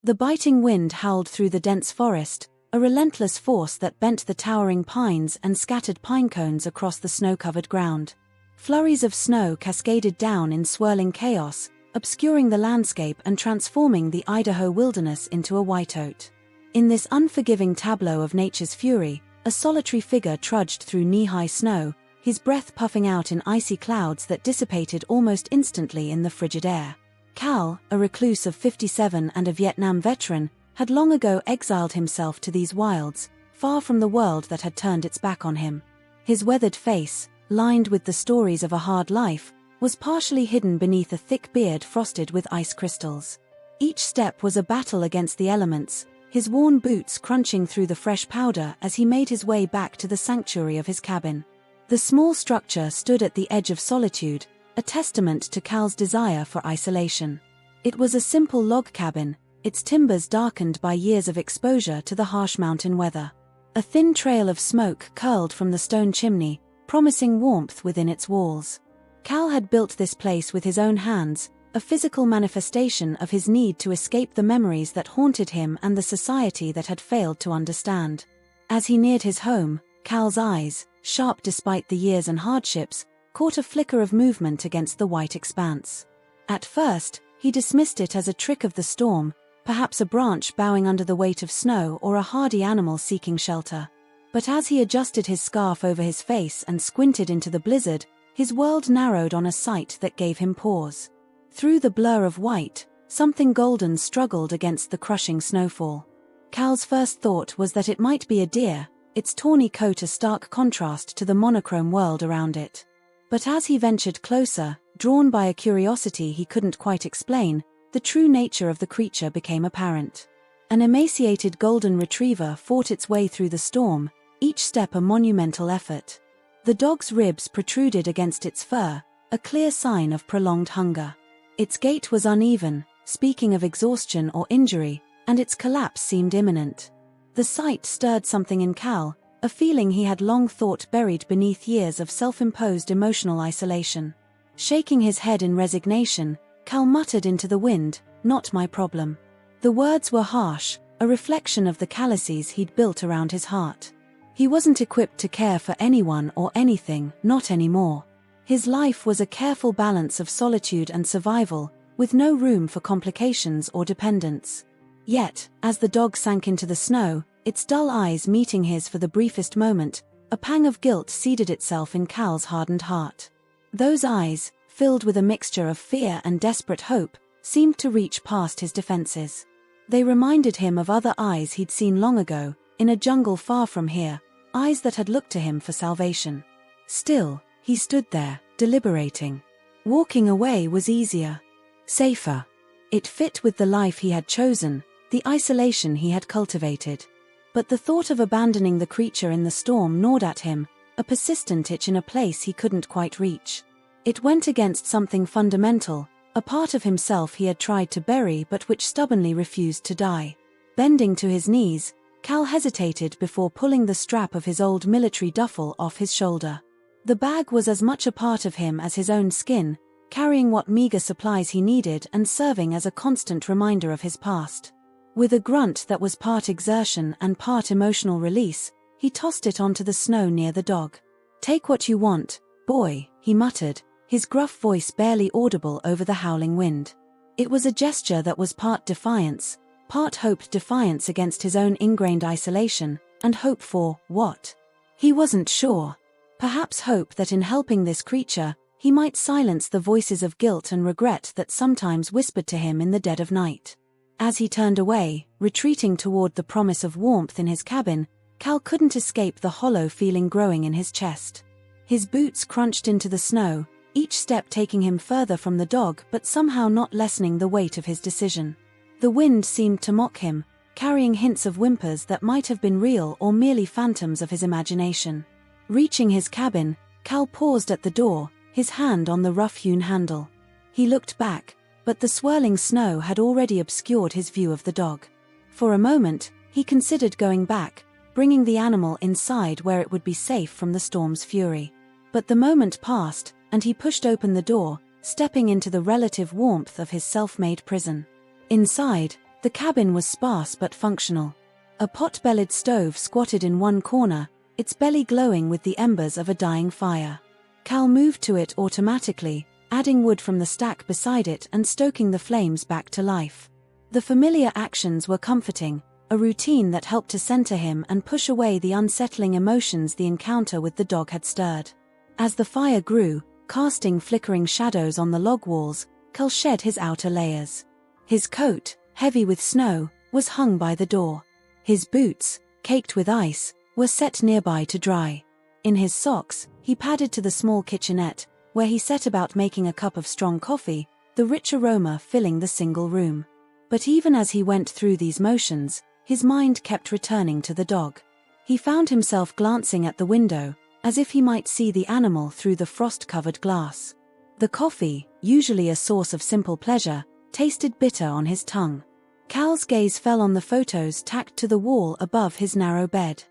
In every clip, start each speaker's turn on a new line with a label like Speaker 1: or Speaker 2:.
Speaker 1: The biting wind howled through the dense forest, a relentless force that bent the towering pines and scattered pine cones across the snow-covered ground. Flurries of snow cascaded down in swirling chaos, obscuring the landscape and transforming the Idaho wilderness into a whiteout. In this unforgiving tableau of nature's fury, a solitary figure trudged through knee-high snow, his breath puffing out in icy clouds that dissipated almost instantly in the frigid air. Cal, a recluse of 57 and a Vietnam veteran, had long ago exiled himself to these wilds, far from the world that had turned its back on him. His weathered face, lined with the stories of a hard life, was partially hidden beneath a thick beard frosted with ice crystals. Each step was a battle against the elements, his worn boots crunching through the fresh powder as he made his way back to the sanctuary of his cabin. The small structure stood at the edge of solitude, a testament to Cal's desire for isolation. It was a simple log cabin, its timbers darkened by years of exposure to the harsh mountain weather. A thin trail of smoke curled from the stone chimney, promising warmth within its walls. Cal had built this place with his own hands, a physical manifestation of his need to escape the memories that haunted him and the society that had failed to understand. As he neared his home, Cal's eyes, sharp despite the years and hardships, caught a flicker of movement against the white expanse. At first, he dismissed it as a trick of the storm, perhaps a branch bowing under the weight of snow or a hardy animal seeking shelter. But as he adjusted his scarf over his face and squinted into the blizzard, his world narrowed on a sight that gave him pause. Through the blur of white, something golden struggled against the crushing snowfall. Cal's first thought was that it might be a deer, its tawny coat a stark contrast to the monochrome world around it. But as he ventured closer, drawn by a curiosity he couldn't quite explain, the true nature of the creature became apparent. An emaciated golden retriever fought its way through the storm, each step a monumental effort. The dog's ribs protruded against its fur, a clear sign of prolonged hunger. Its gait was uneven, speaking of exhaustion or injury, and its collapse seemed imminent. The sight stirred something in Cal, a feeling he had long thought buried beneath years of self-imposed emotional isolation. Shaking his head in resignation, Cal muttered into the wind, "Not my problem." The words were harsh, a reflection of the calluses he'd built around his heart. He wasn't equipped to care for anyone or anything, not anymore. His life was a careful balance of solitude and survival, with no room for complications or dependence. Yet, as the dog sank into the snow, its dull eyes meeting his for the briefest moment, a pang of guilt seeded itself in Cal's hardened heart. Those eyes, filled with a mixture of fear and desperate hope, seemed to reach past his defenses. They reminded him of other eyes he'd seen long ago, in a jungle far from here, eyes that had looked to him for salvation. Still, he stood there, deliberating. Walking away was easier. Safer. It fit with the life he had chosen, the isolation he had cultivated. But the thought of abandoning the creature in the storm gnawed at him, a persistent itch in a place he couldn't quite reach. It went against something fundamental, a part of himself he had tried to bury but which stubbornly refused to die. Bending to his knees, Cal hesitated before pulling the strap of his old military duffel off his shoulder. The bag was as much a part of him as his own skin, carrying what meager supplies he needed and serving as a constant reminder of his past. With a grunt that was part exertion and part emotional release, he tossed it onto the snow near the dog. "Take what you want, boy," he muttered, his gruff voice barely audible over the howling wind. It was a gesture that was part defiance, part hope, defiance against his own ingrained isolation, and hope for what? He wasn't sure. Perhaps hope that in helping this creature, he might silence the voices of guilt and regret that sometimes whispered to him in the dead of night. As he turned away, retreating toward the promise of warmth in his cabin, Cal couldn't escape the hollow feeling growing in his chest. His boots crunched into the snow, each step taking him further from the dog but somehow not lessening the weight of his decision. The wind seemed to mock him, carrying hints of whimpers that might have been real or merely phantoms of his imagination. Reaching his cabin, Cal paused at the door, his hand on the rough-hewn handle. He looked back, but the swirling snow had already obscured his view of the dog. For a moment, he considered going back, bringing the animal inside where it would be safe from the storm's fury. But the moment passed, and he pushed open the door, stepping into the relative warmth of his self-made prison. Inside, The cabin was sparse but functional. A pot-bellied stove squatted in one corner, its belly glowing with the embers of a dying fire. Cal moved to it automatically, adding wood from the stack beside it and stoking the flames back to life. The familiar actions were comforting, a routine that helped to center him and push away the unsettling emotions the encounter with the dog had stirred. As the fire grew, casting flickering shadows on the log walls, Cal shed his outer layers. His coat, heavy with snow, was hung by the door. His boots, caked with ice, were set nearby to dry. In his socks, he padded to the small kitchenette, where he set about making a cup of strong coffee, the rich aroma filling the single room. But even as he went through these motions, his mind kept returning to the dog. He found himself glancing at the window, as if he might see the animal through the frost-covered glass. The coffee, usually a source of simple pleasure, tasted bitter on his tongue. Cal's gaze fell on the photos tacked to the wall above his narrow bed.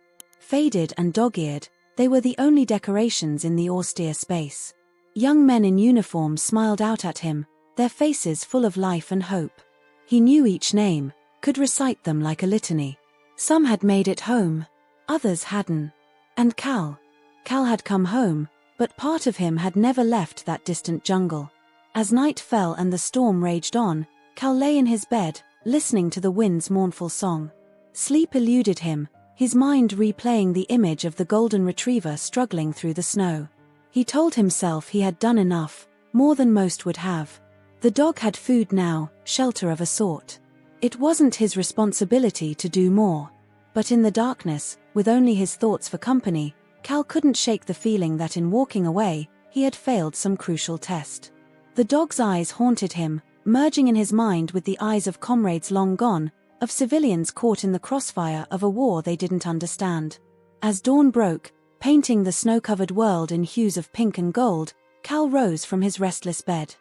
Speaker 1: Faded and dog-eared, they were the only decorations in the austere space. Young men in uniform smiled out at him, their faces full of life and hope. He knew each name, could recite them like a litany. Some had made it home, others hadn't. And Cal had come home, but part of him had never left that distant jungle. As night fell and the storm raged on, Cal lay in his bed, listening to the wind's mournful song. Sleep eluded him, his mind replaying the image of the golden retriever struggling through the snow. He told himself he had done enough, more than most would have. The dog had food now, shelter of a sort. It wasn't his responsibility to do more. But in the darkness, with only his thoughts for company, Cal couldn't shake the feeling that in walking away, he had failed some crucial test. The dog's eyes haunted him, merging in his mind with the eyes of comrades long gone, of civilians caught in the crossfire of a war they didn't understand. As dawn broke, painting the snow-covered world in hues of pink and gold, Cal rose from his restless bed.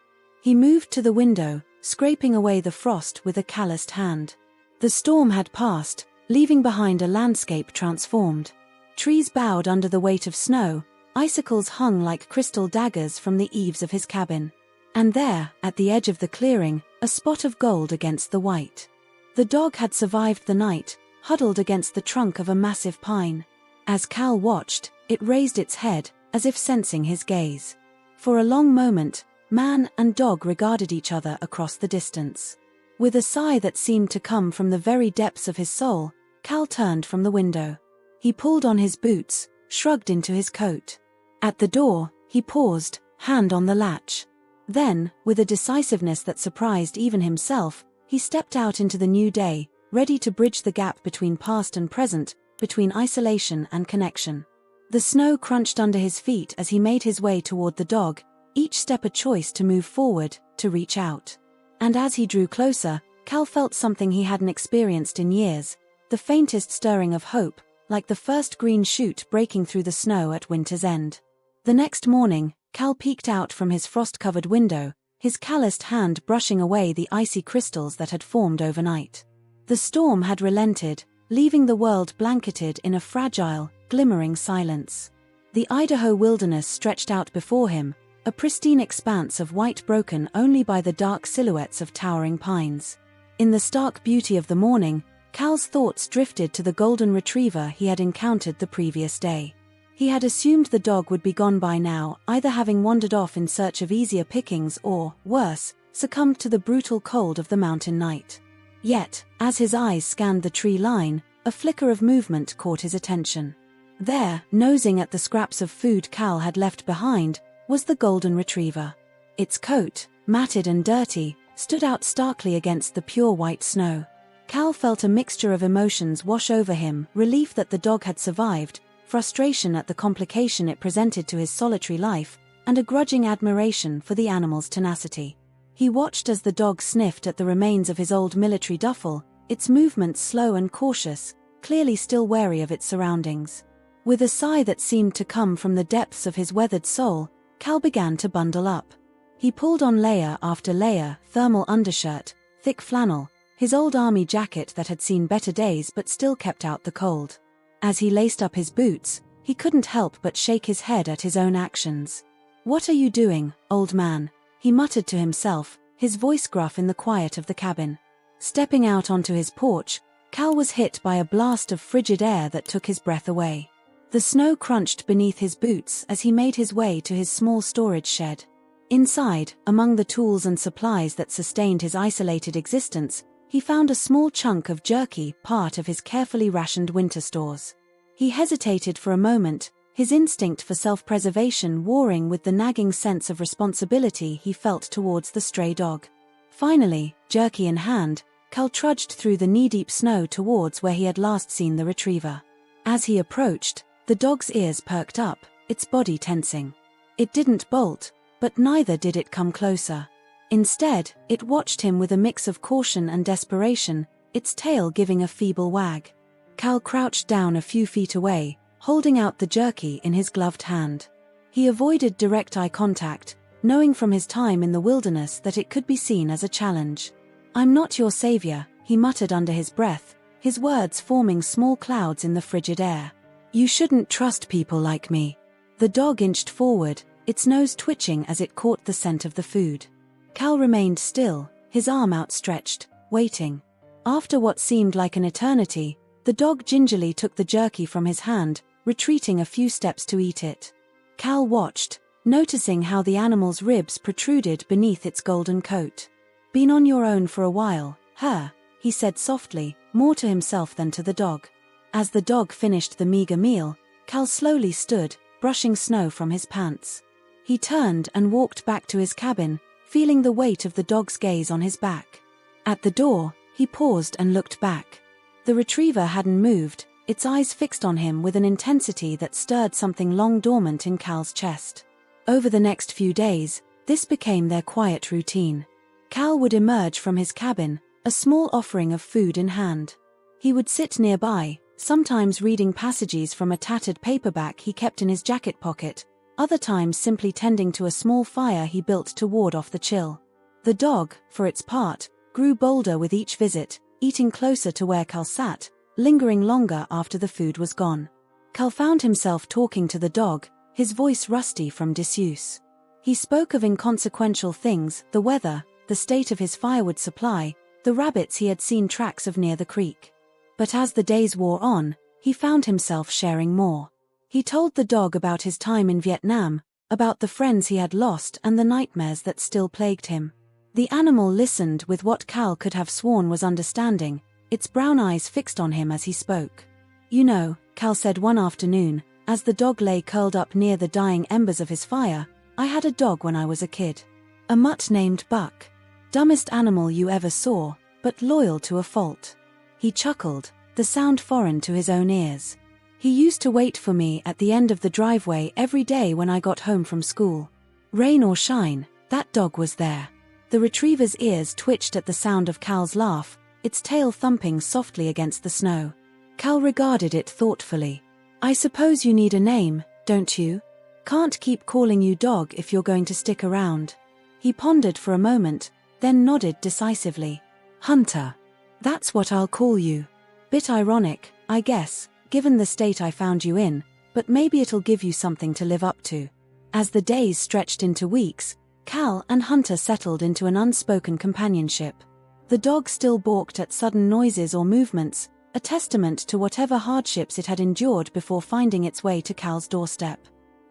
Speaker 1: He moved to the window, scraping away the frost with a calloused hand. The storm had passed, leaving behind a landscape transformed. Trees bowed under the weight of snow, icicles hung like crystal daggers from the eaves of his cabin. And there, at the edge of the clearing, a spot of gold against the white. The dog had survived the night, huddled against the trunk of a massive pine. As Cal watched, it raised its head, as if sensing his gaze. For a long moment, man and dog regarded each other across the distance. With a sigh that seemed to come from the very depths of his soul, Cal turned from the window. He pulled on his boots, shrugged into his coat. At the door, he paused, hand on the latch. Then, with a decisiveness that surprised even himself, he stepped out into the new day, ready to bridge the gap between past and present, between isolation and connection. The snow crunched under his feet as he made his way toward the dog, each step a choice to move forward, to reach out. And as he drew closer, Cal felt something he hadn't experienced in years, the faintest stirring of hope, like the first green shoot breaking through the snow at winter's end. The next morning, Cal peeked out from his frost-covered window, his calloused hand brushing away the icy crystals that had formed overnight. The storm had relented, leaving the world blanketed in a fragile, glimmering silence. The Idaho wilderness stretched out before him, a pristine expanse of white broken only by the dark silhouettes of towering pines. In the stark beauty of the morning, Cal's thoughts drifted to the golden retriever he had encountered the previous day. He had assumed the dog would be gone by now, either having wandered off in search of easier pickings or, worse, succumbed to the brutal cold of the mountain night. Yet, as his eyes scanned the tree line, a flicker of movement caught his attention. There, nosing at the scraps of food Cal had left behind, was the golden retriever. Its coat, matted and dirty, stood out starkly against the pure white snow. Cal felt a mixture of emotions wash over him, relief that the dog had survived, frustration at the complication it presented to his solitary life, and a grudging admiration for the animal's tenacity. He watched as the dog sniffed at the remains of his old military duffel, its movements slow and cautious, clearly still wary of its surroundings. With a sigh that seemed to come from the depths of his weathered soul, Cal began to bundle up. He pulled on layer after layer, thermal undershirt, thick flannel, his old army jacket that had seen better days but still kept out the cold. As he laced up his boots, he couldn't help but shake his head at his own actions. "What are you doing, old man?" he muttered to himself, his voice gruff in the quiet of the cabin. Stepping out onto his porch, Cal was hit by a blast of frigid air that took his breath away. The snow crunched beneath his boots as he made his way to his small storage shed. Inside, among the tools and supplies that sustained his isolated existence, he found a small chunk of jerky, part of his carefully rationed winter stores. He hesitated for a moment, his instinct for self-preservation warring with the nagging sense of responsibility he felt towards the stray dog. Finally, jerky in hand, Cal trudged through the knee-deep snow towards where he had last seen the retriever. As he approached, the dog's ears perked up, its body tensing. It didn't bolt, but neither did it come closer. Instead, it watched him with a mix of caution and desperation, its tail giving a feeble wag. Cal crouched down a few feet away, holding out the jerky in his gloved hand. He avoided direct eye contact, knowing from his time in the wilderness that it could be seen as a challenge. "I'm not your savior," he muttered under his breath, his words forming small clouds in the frigid air. "You shouldn't trust people like me." The dog inched forward, its nose twitching as it caught the scent of the food. Cal remained still, his arm outstretched, waiting. After what seemed like an eternity, the dog gingerly took the jerky from his hand, retreating a few steps to eat it. Cal watched, noticing how the animal's ribs protruded beneath its golden coat. "Been on your own for a while, huh?" he said softly, more to himself than to the dog. As the dog finished the meager meal, Cal slowly stood, brushing snow from his pants. He turned and walked back to his cabin, feeling the weight of the dog's gaze on his back. At the door, he paused and looked back. The retriever hadn't moved, its eyes fixed on him with an intensity that stirred something long dormant in Cal's chest. Over the next few days, this became their quiet routine. Cal would emerge from his cabin, a small offering of food in hand. He would sit nearby, sometimes reading passages from a tattered paperback he kept in his jacket pocket, other times simply tending to a small fire he built to ward off the chill. The dog, for its part, grew bolder with each visit, eating closer to where Cal sat, lingering longer after the food was gone. Cal found himself talking to the dog, his voice rusty from disuse. He spoke of inconsequential things, the weather, the state of his firewood supply, the rabbits he had seen tracks of near the creek. But as the days wore on, he found himself sharing more. He told the dog about his time in Vietnam, about the friends he had lost and the nightmares that still plagued him. The animal listened with what Cal could have sworn was understanding, its brown eyes fixed on him as he spoke. "You know," Cal said one afternoon, as the dog lay curled up near the dying embers of his fire, "I had a dog when I was a kid. A mutt named Buck. Dumbest animal you ever saw, but loyal to a fault." He chuckled, the sound foreign to his own ears. "He used to wait for me at the end of the driveway every day when I got home from school. Rain or shine, that dog was there." The retriever's ears twitched at the sound of Cal's laugh, its tail thumping softly against the snow. Cal regarded it thoughtfully. "I suppose you need a name, don't you? Can't keep calling you dog if you're going to stick around." He pondered for a moment, then nodded decisively. "Hunter. That's what I'll call you. Bit ironic, I guess, given the state I found you in, but maybe it'll give you something to live up to." As the days stretched into weeks, Cal and Hunter settled into an unspoken companionship. The dog still balked at sudden noises or movements, a testament to whatever hardships it had endured before finding its way to Cal's doorstep.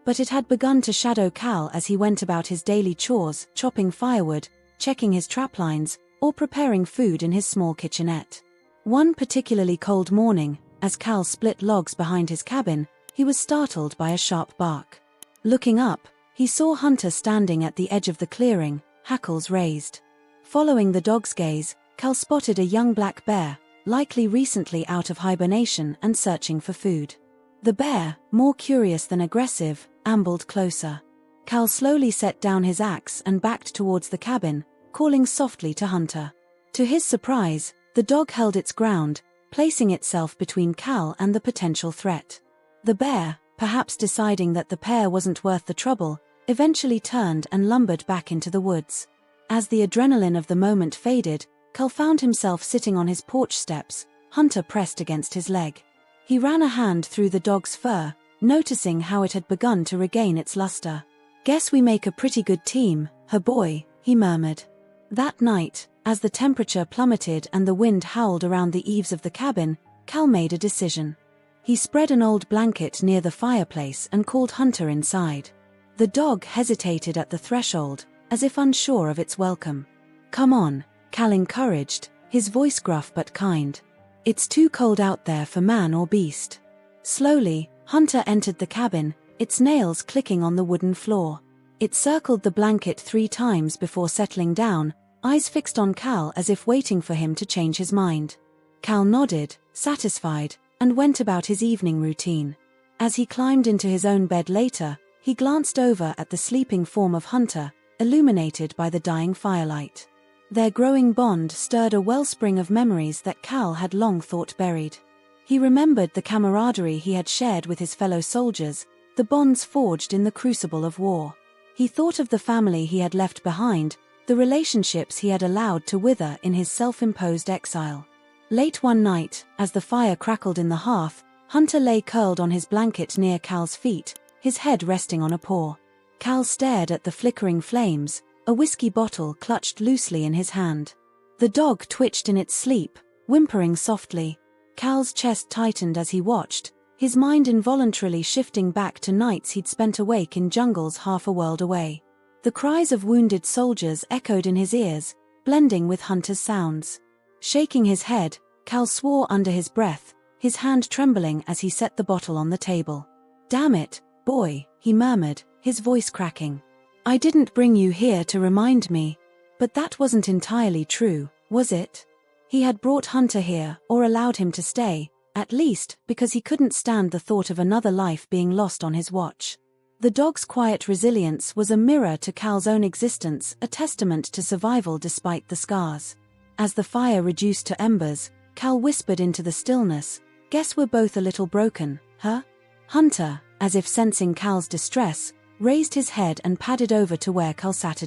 Speaker 1: But it had begun to shadow Cal as he went about his daily chores, chopping firewood, checking his traplines, or preparing food in his small kitchenette. One particularly cold morning, as Cal split logs behind his cabin, he was startled by a sharp bark. Looking up, he saw Hunter standing at the edge of the clearing, hackles raised. Following the dog's gaze, Cal spotted a young black bear, likely recently out of hibernation and searching for food. The bear, more curious than aggressive, ambled closer. Cal slowly set down his axe and backed towards the cabin, calling softly to Hunter. To his surprise, the dog held its ground, placing itself between Cal and the potential threat. The bear, perhaps deciding that the pair wasn't worth the trouble, eventually turned and lumbered back into the woods. As the adrenaline of the moment faded, Cal found himself sitting on his porch steps, Hunter pressed against his leg. He ran a hand through the dog's fur, noticing how it had begun to regain its luster. "Guess we make a pretty good team, huh boy," he murmured. That night, As the temperature plummeted and the wind howled around the eaves of the cabin, Cal made a decision. He spread an old blanket near the fireplace and called Hunter inside. The dog hesitated at the threshold, as if unsure of its welcome. "Come on," Cal encouraged, his voice gruff but kind. "It's too cold out there for man or beast." Slowly, Hunter entered the cabin, its nails clicking on the wooden floor. It circled the blanket 3 times before settling down, eyes fixed on Cal as if waiting for him to change his mind. Cal nodded, satisfied, and went about his evening routine. As he climbed into his own bed later, he glanced over at the sleeping form of Hunter, illuminated by the dying firelight. Their growing bond stirred a wellspring of memories that Cal had long thought buried. He remembered the camaraderie he had shared with his fellow soldiers, the bonds forged in the crucible of war. He thought of the family he had left behind, the relationships he had allowed to wither in his self-imposed exile. Late one night, as the fire crackled in the hearth, Hunter lay curled on his blanket near Cal's feet, his head resting on a paw. Cal stared at the flickering flames, a whiskey bottle clutched loosely in his hand. The dog twitched in its sleep, whimpering softly. Cal's chest tightened as he watched, his mind involuntarily shifting back to nights he'd spent awake in jungles half a world away. The cries of wounded soldiers echoed in his ears, blending with Hunter's sounds. Shaking his head, Cal swore under his breath, his hand trembling as he set the bottle on the table. "Damn it, boy," he murmured, his voice cracking. "I didn't bring you here to remind me." But that wasn't entirely true, was it? He had brought Hunter here, or allowed him to stay, at least, because he couldn't stand the thought of another life being lost on his watch. The dog's quiet resilience was a mirror to Cal's own existence, a testament to survival despite the scars. As the fire reduced to embers, Cal whispered into the stillness, "Guess we're both a little broken, huh?" Hunter, as if sensing Cal's distress, raised his head and padded over to where Cal sat.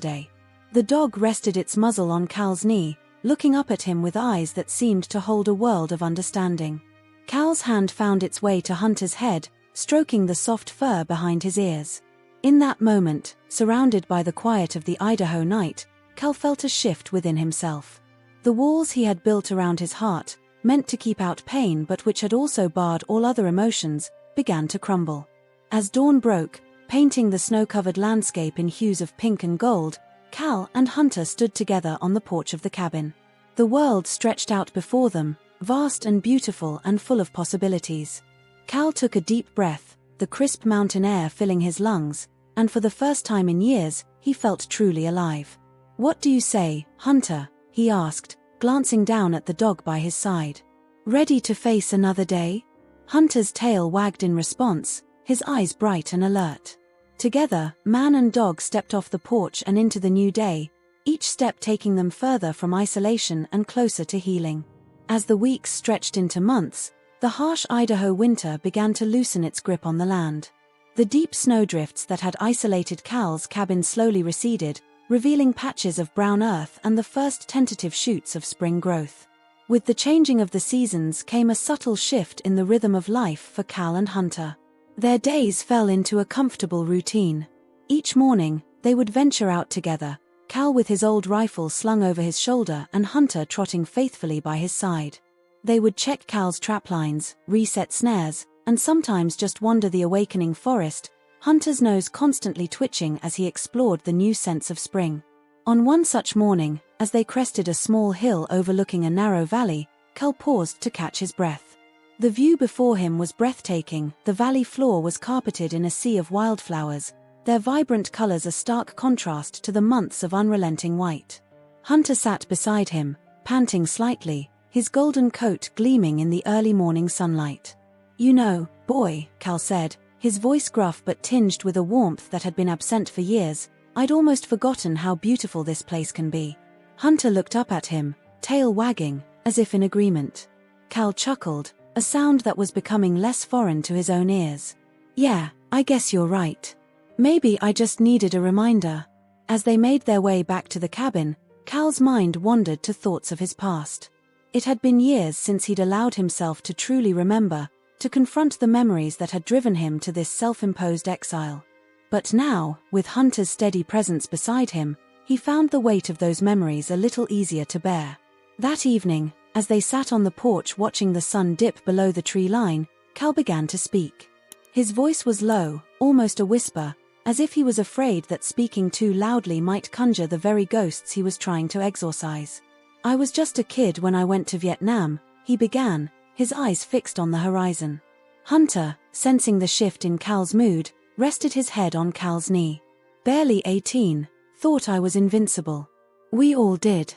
Speaker 1: The dog rested its muzzle on Cal's knee, looking up at him with eyes that seemed to hold a world of understanding. Cal's hand found its way to Hunter's head, stroking the soft fur behind his ears. In that moment, surrounded by the quiet of the Idaho night, Cal felt a shift within himself. The walls he had built around his heart, meant to keep out pain but which had also barred all other emotions, began to crumble. As dawn broke, painting the snow-covered landscape in hues of pink and gold, Cal and Hunter stood together on the porch of the cabin. The world stretched out before them, vast and beautiful and full of possibilities. Cal took a deep breath, the crisp mountain air filling his lungs, and for the first time in years, he felt truly alive. "What do you say, Hunter?" he asked, glancing down at the dog by his side. "Ready to face another day?" Hunter's tail wagged in response, his eyes bright and alert. Together, man and dog stepped off the porch and into the new day, each step taking them further from isolation and closer to healing. As the weeks stretched into months, the harsh Idaho winter began to loosen its grip on the land. The deep snowdrifts that had isolated Cal's cabin slowly receded, revealing patches of brown earth and the first tentative shoots of spring growth. With the changing of the seasons came a subtle shift in the rhythm of life for Cal and Hunter. Their days fell into a comfortable routine. Each morning, they would venture out together, Cal with his old rifle slung over his shoulder and Hunter trotting faithfully by his side. They would check Cal's traplines, reset snares, and sometimes just wander the awakening forest, Hunter's nose constantly twitching as he explored the new scents of spring. On one such morning, as they crested a small hill overlooking a narrow valley, Cal paused to catch his breath. The view before him was breathtaking. The valley floor was carpeted in a sea of wildflowers, their vibrant colors a stark contrast to the months of unrelenting white. Hunter sat beside him, panting slightly, his golden coat gleaming in the early morning sunlight. "You know, boy," Cal said, his voice gruff but tinged with a warmth that had been absent for years, "I'd almost forgotten how beautiful this place can be." Hunter looked up at him, tail wagging, as if in agreement. Cal chuckled, a sound that was becoming less foreign to his own ears. "Yeah, I guess you're right. Maybe I just needed a reminder." As they made their way back to the cabin, Cal's mind wandered to thoughts of his past. It had been years since he'd allowed himself to truly remember, to confront the memories that had driven him to this self-imposed exile. But now, with Hunter's steady presence beside him, He found the weight of those memories a little easier to bear. That evening, as they sat on the porch watching the sun dip below the tree line, Cal began to speak. His voice was low, almost a whisper, as if he was afraid that speaking too loudly might conjure the very ghosts he was trying to exorcise. "I was just a kid when I went to Vietnam," he began, his eyes fixed on the horizon. Hunter, sensing the shift in Cal's mood, rested his head on Cal's knee. "Barely 18, thought I was invincible. We all did."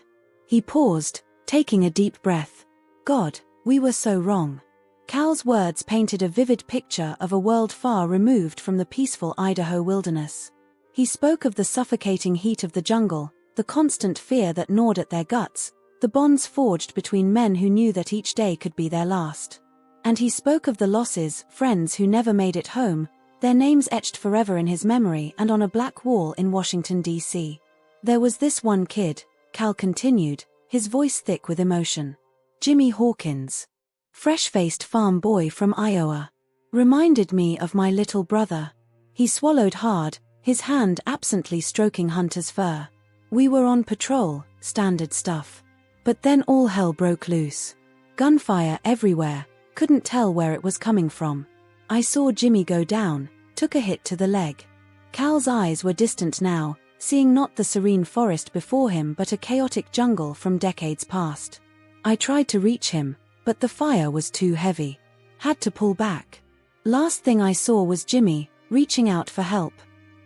Speaker 1: He paused, taking a deep breath. "God, we were so wrong." Cal's words painted a vivid picture of a world far removed from the peaceful Idaho wilderness. He spoke of the suffocating heat of the jungle, the constant fear that gnawed at their guts, the bonds forged between men who knew that each day could be their last. And he spoke of the losses, friends who never made it home, their names etched forever in his memory and on a black wall in Washington, D.C. "There was this one kid," Cal continued, his voice thick with emotion. "Jimmy Hawkins. Fresh-faced farm boy from Iowa. Reminded me of my little brother." He swallowed hard, his hand absently stroking Hunter's fur. "We were on patrol, standard stuff. But then all hell broke loose. Gunfire everywhere, couldn't tell where it was coming from. I saw Jimmy go down, took a hit to the leg." Cal's eyes were distant now, seeing not the serene forest before him but a chaotic jungle from decades past. "I tried to reach him, but the fire was too heavy. Had to pull back. Last thing I saw was Jimmy, reaching out for help.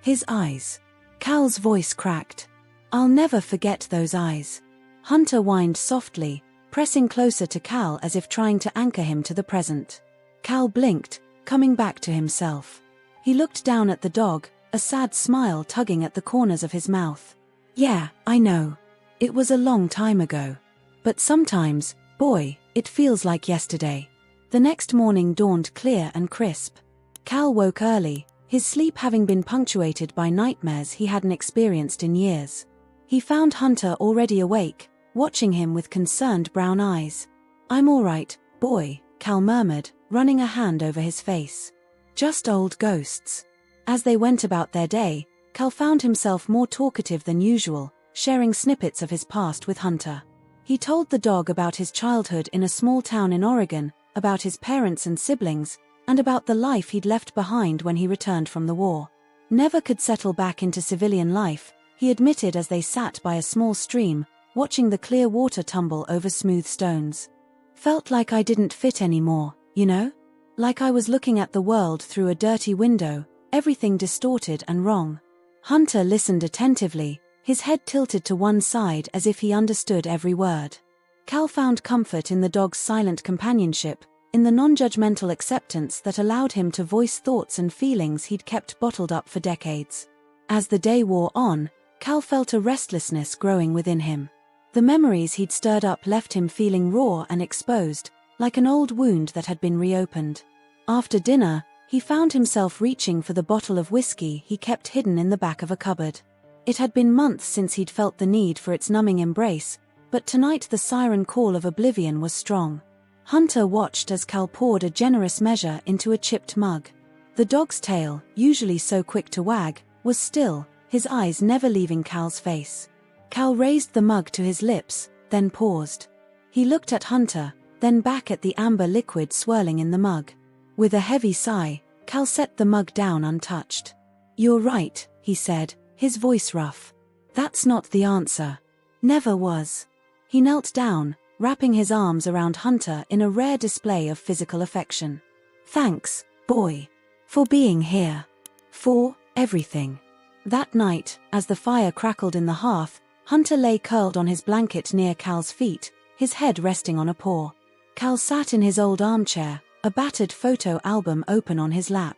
Speaker 1: His eyes." Cal's voice cracked. "I'll never forget those eyes." Hunter whined softly, pressing closer to Cal as if trying to anchor him to the present. Cal blinked, coming back to himself. He looked down at the dog, a sad smile tugging at the corners of his mouth. "Yeah, I know. It was a long time ago. But sometimes, boy, it feels like yesterday." The next morning dawned clear and crisp. Cal woke early, his sleep having been punctuated by nightmares he hadn't experienced in years. He found Hunter already awake, watching him with concerned brown eyes. "I'm all right, boy," Cal murmured, running a hand over his face. "Just old ghosts." As they went about their day, Cal found himself more talkative than usual, sharing snippets of his past with Hunter. He told the dog about his childhood in a small town in Oregon, about his parents and siblings, and about the life he'd left behind when he returned from the war. Never could settle back into civilian life, he admitted as they sat by a small stream, watching the clear water tumble over smooth stones. "Felt like I didn't fit anymore, you know? Like I was looking at the world through a dirty window, everything distorted and wrong." Hunter listened attentively, his head tilted to one side as if he understood every word. Cal found comfort in the dog's silent companionship, in the non-judgmental acceptance that allowed him to voice thoughts and feelings he'd kept bottled up for decades. As the day wore on, Cal felt a restlessness growing within him. The memories he'd stirred up left him feeling raw and exposed, like an old wound that had been reopened. After dinner, he found himself reaching for the bottle of whiskey he kept hidden in the back of a cupboard. It had been months since he'd felt the need for its numbing embrace, but tonight the siren call of oblivion was strong. Hunter watched as Cal poured a generous measure into a chipped mug. The dog's tail, usually so quick to wag, was still, his eyes never leaving Cal's face. Cal raised the mug to his lips, then paused. He looked at Hunter, then back at the amber liquid swirling in the mug. With a heavy sigh, Cal set the mug down untouched. "You're right," he said, his voice rough. "That's not the answer. Never was." He knelt down, wrapping his arms around Hunter in a rare display of physical affection. "Thanks, boy. For being here. For everything." That night, as the fire crackled in the hearth, Hunter lay curled on his blanket near Cal's feet, his head resting on a paw. Cal sat in his old armchair, a battered photo album open on his lap.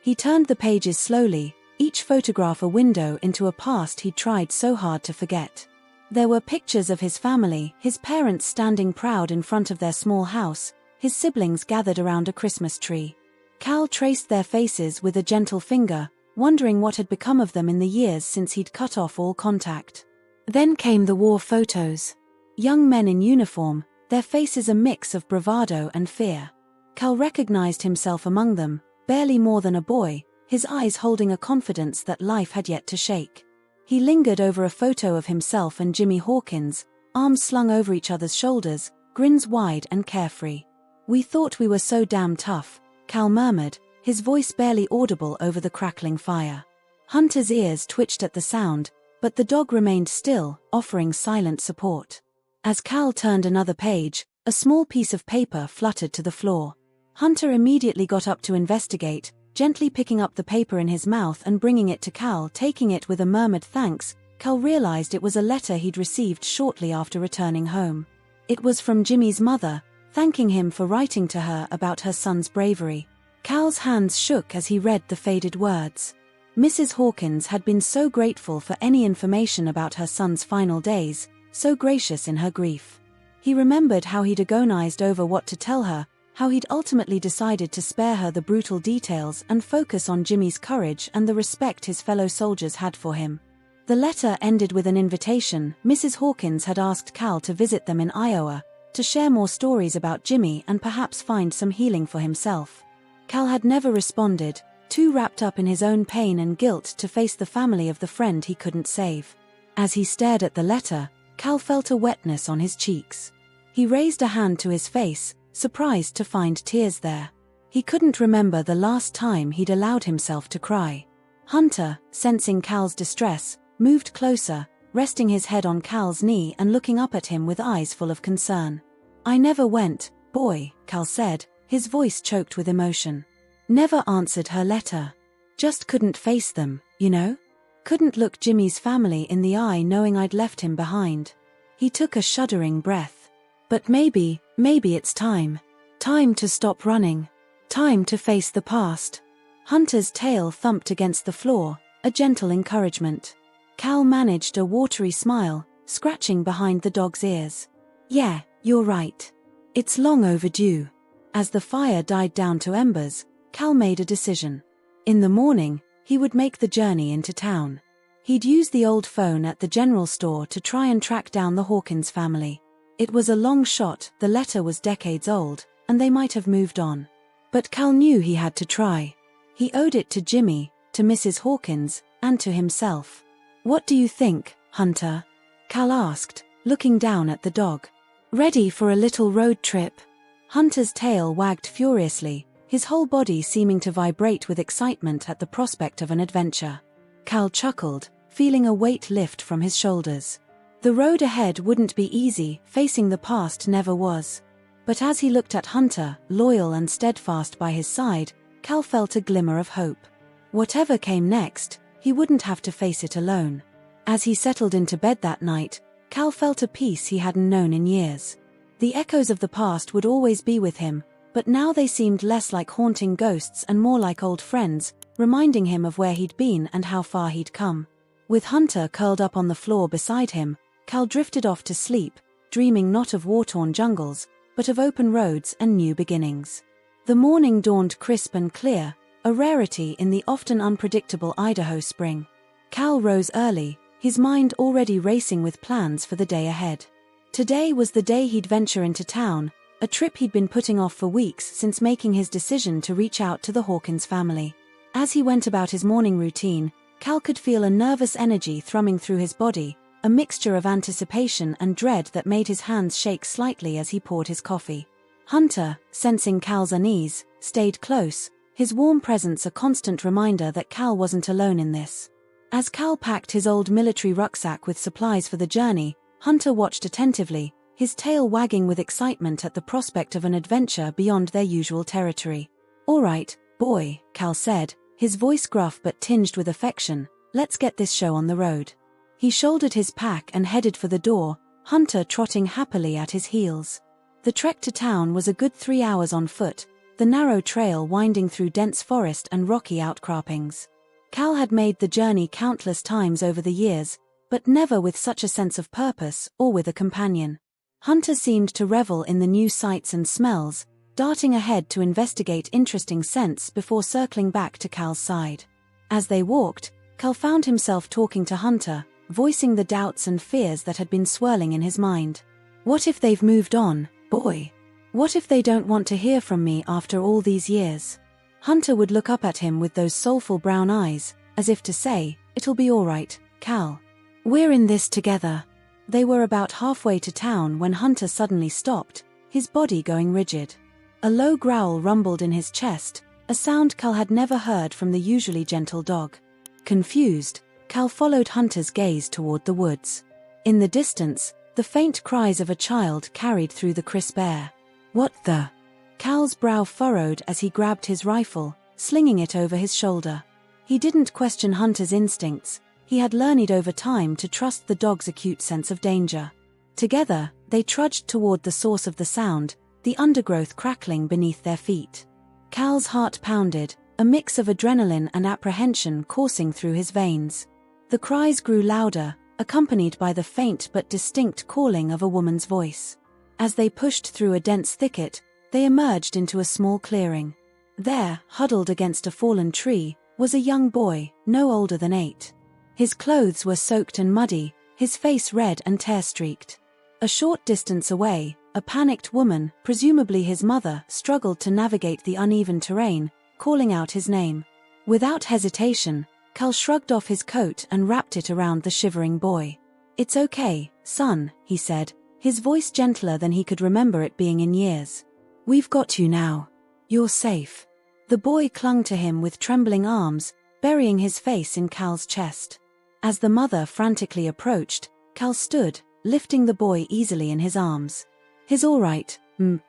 Speaker 1: He turned the pages slowly, each photograph a window into a past he'd tried so hard to forget. There were pictures of his family, his parents standing proud in front of their small house, his siblings gathered around a Christmas tree. Cal traced their faces with a gentle finger, wondering what had become of them in the years since he'd cut off all contact. Then came the war photos. Young men in uniform, their faces a mix of bravado and fear. Cal recognized himself among them, barely more than a boy, his eyes holding a confidence that life had yet to shake. He lingered over a photo of himself and Jimmy Hawkins, arms slung over each other's shoulders, grins wide and carefree. "We thought we were so damn tough," Cal murmured, his voice barely audible over the crackling fire. Hunter's ears twitched at the sound, but the dog remained still, offering silent support. As Cal turned another page, a small piece of paper fluttered to the floor. Hunter immediately got up to investigate, gently picking up the paper in his mouth and bringing it to Cal. Taking it with a murmured thanks, Cal realized it was a letter he'd received shortly after returning home. It was from Jimmy's mother, thanking him for writing to her about her son's bravery. Cal's hands shook as he read the faded words. Mrs. Hawkins had been so grateful for any information about her son's final days, so gracious in her grief. He remembered how he'd agonized over what to tell her, how he'd ultimately decided to spare her the brutal details and focus on Jimmy's courage and the respect his fellow soldiers had for him. The letter ended with an invitation. Mrs. Hawkins had asked Cal to visit them in Iowa, to share more stories about Jimmy and perhaps find some healing for himself. Cal had never responded, too wrapped up in his own pain and guilt to face the family of the friend he couldn't save. As he stared at the letter, Cal felt a wetness on his cheeks. He raised a hand to his face, surprised to find tears there. He couldn't remember the last time he'd allowed himself to cry. Hunter, sensing Cal's distress, moved closer, resting his head on Cal's knee and looking up at him with eyes full of concern. "I never went, boy," Cal said, his voice choked with emotion. "Never answered her letter. Just couldn't face them, you know? Couldn't look Jimmy's family in the eye knowing I'd left him behind." He took a shuddering breath. "But maybe it's time. Time to stop running. Time to face the past." Hunter's tail thumped against the floor, a gentle encouragement. Cal managed a watery smile, scratching behind the dog's ears. "Yeah, you're right. It's long overdue." As the fire died down to embers, Cal made a decision. In the morning, he would make the journey into town. He'd use the old phone at the general store to try and track down the Hawkins family. It was a long shot, the letter was decades old, and they might have moved on. But Cal knew he had to try. He owed it to Jimmy, to Mrs. Hawkins, and to himself. "What do you think, Hunter?" Cal asked, looking down at the dog. "Ready for a little road trip?" Hunter's tail wagged furiously, his whole body seeming to vibrate with excitement at the prospect of an adventure. Cal chuckled, feeling a weight lift from his shoulders. The road ahead wouldn't be easy, facing the past never was. But as he looked at Hunter, loyal and steadfast by his side, Cal felt a glimmer of hope. Whatever came next, he wouldn't have to face it alone. As he settled into bed that night, Cal felt a peace he hadn't known in years. The echoes of the past would always be with him, but now they seemed less like haunting ghosts and more like old friends, reminding him of where he'd been and how far he'd come. With Hunter curled up on the floor beside him, Cal drifted off to sleep, dreaming not of war-torn jungles, but of open roads and new beginnings. The morning dawned crisp and clear, a rarity in the often unpredictable Idaho spring. Cal rose early, his mind already racing with plans for the day ahead. Today was the day he'd venture into town, a trip he'd been putting off for weeks since making his decision to reach out to the Hawkins family. As he went about his morning routine, Cal could feel a nervous energy thrumming through his body, a mixture of anticipation and dread that made his hands shake slightly as he poured his coffee. Hunter, sensing Cal's unease, stayed close, his warm presence a constant reminder that Cal wasn't alone in this. As Cal packed his old military rucksack with supplies for the journey, Hunter watched attentively, his tail wagging with excitement at the prospect of an adventure beyond their usual territory. "All right, boy," Cal said, his voice gruff but tinged with affection, "let's get this show on the road." He shouldered his pack and headed for the door, Hunter trotting happily at his heels. The trek to town was a good 3 hours on foot, the narrow trail winding through dense forest and rocky outcroppings. Cal had made the journey countless times over the years, but never with such a sense of purpose or with a companion. Hunter seemed to revel in the new sights and smells, darting ahead to investigate interesting scents before circling back to Cal's side. As they walked, Cal found himself talking to Hunter, voicing the doubts and fears that had been swirling in his mind. "What if they've moved on, boy? What if they don't want to hear from me after all these years?" Hunter would look up at him with those soulful brown eyes, as if to say, "It'll be all right, Cal. We're in this together. They were about halfway to town when Hunter suddenly stopped, his body going rigid. A low growl rumbled in his chest, a sound Cal had never heard from the usually gentle dog. Confused, Cal followed Hunter's gaze toward the woods. In the distance, the faint cries of a child carried through the crisp air. What the? Cal's brow furrowed as he grabbed his rifle, slinging it over his shoulder. He didn't question Hunter's instincts. He had learned over time to trust the dog's acute sense of danger. Together, they trudged toward the source of the sound, the undergrowth crackling beneath their feet. Cal's heart pounded, a mix of adrenaline and apprehension coursing through his veins. The cries grew louder, accompanied by the faint but distinct calling of a woman's voice. As they pushed through a dense thicket, they emerged into a small clearing. There, huddled against a fallen tree, was a young boy, no older than 8. His clothes were soaked and muddy, his face red and tear-streaked. A short distance away, a panicked woman, presumably his mother, struggled to navigate the uneven terrain, calling out his name. Without hesitation, Cal shrugged off his coat and wrapped it around the shivering boy. "It's okay, son," he said, his voice gentler than he could remember it being in years. "We've got you now. You're safe." The boy clung to him with trembling arms, burying his face in Cal's chest. As the mother frantically approached, Cal stood, lifting the boy easily in his arms. "He's all right,